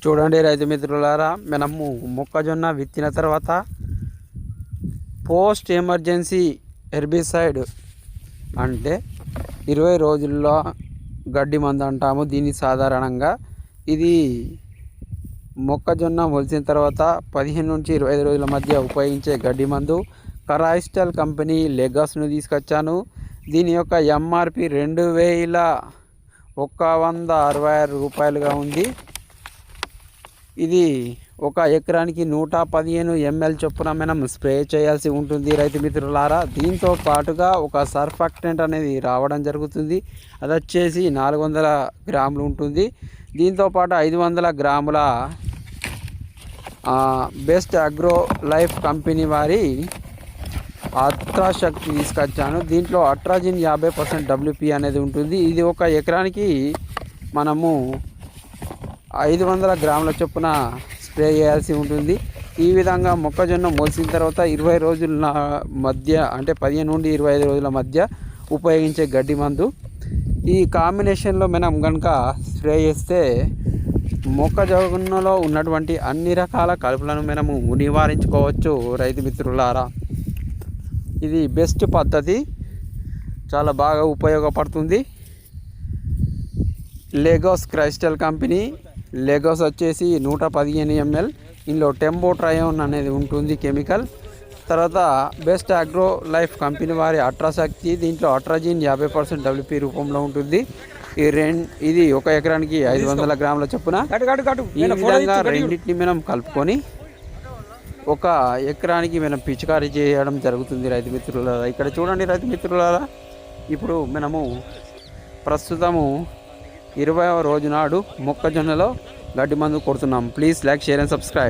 చూడండి రైతు మిత్రులారా, మనము మొక్కజొన్న విత్తిన తర్వాత పోస్ట్ ఎమర్జెన్సీ హెర్బిసైడ్ అంటే 20 రోజుల్లో గడ్డి మందు అంటాము. దీన్ని సాధారణంగా ఇది మొక్కజొన్న మొలిచిన తర్వాత 15 నుంచి 25 రోజుల మధ్య ఉపయోగించే గడ్డి మందు. కరాయిస్టల్ కంపెనీ లెగస్ను తీసుకొచ్చాను. దీని యొక్క ఎంఆర్పి 2166 రూపాయలుగా ఉంది. ఇది ఒక ఎకరానికి 115 ml చొప్పున మనం స్ప్రే చేయాల్సి ఉంటుంది రైతు మిత్రులారా. దీంతో పాటుగా ఒక సర్ఫాక్టెంట్ అనేది రావడం జరుగుతుంది. అది వచ్చేసి 400 గ్రాములు ఉంటుంది. దీంతో పాటు 500 గ్రాముల బెస్ట్ అగ్రో లైఫ్ కంపెనీ వారి అత్రాశక్తి తీసుకొచ్చాను. దీంట్లో అట్రాజిన్ 50% WP అనేది ఉంటుంది. ఇది ఒక ఎకరానికి మనము 500 గ్రాముల చొప్పున స్ప్రే చేయాల్సి ఉంటుంది. ఈ విధంగా మొక్కజొన్న మొలిసిన తర్వాత 20 రోజుల మధ్య అంటే 15 నుండి 25 రోజుల మధ్య ఉపయోగించే గడ్డి మందు. ఈ కాంబినేషన్లో మనం కనుక స్ప్రే చేస్తే మొక్కజొన్నలో ఉన్నటువంటి అన్ని రకాల కలుపులను మనము నివారించుకోవచ్చు రైతు మిత్రులారా. ఇది బెస్ట్ పద్ధతి, చాలా బాగా ఉపయోగపడుతుంది. లెగోస్ క్రైస్టల్ కంపెనీ లెగోస్ వచ్చేసి 115 ml. ఇందులో టెంబోట్రయోన్ అనేది ఉంటుంది కెమికల్. తర్వాత బెస్ట్ అగ్రో లైఫ్ కంపెనీ వారి అట్రాశక్తి, దీంట్లో అట్రాజిన్ 50% WP రూపంలో ఉంటుంది. ఇది ఒక ఎకరానికి 500 గ్రాముల చొప్పున. ఈ విధంగా రెండింటిని మనం కలుపుకొని ఒక ఎకరానికి మనం పిచికారీ చేయడం జరుగుతుంది రైతు మిత్రులారా. ఇక్కడ చూడండి రైతు మిత్రులారా, ఇప్పుడు మనము ప్రస్తుతము 20వ రోజు నాడు మొక్కజొన్నలో గడ్డి మందు కొడుతున్నాం. Please like, share and subscribe.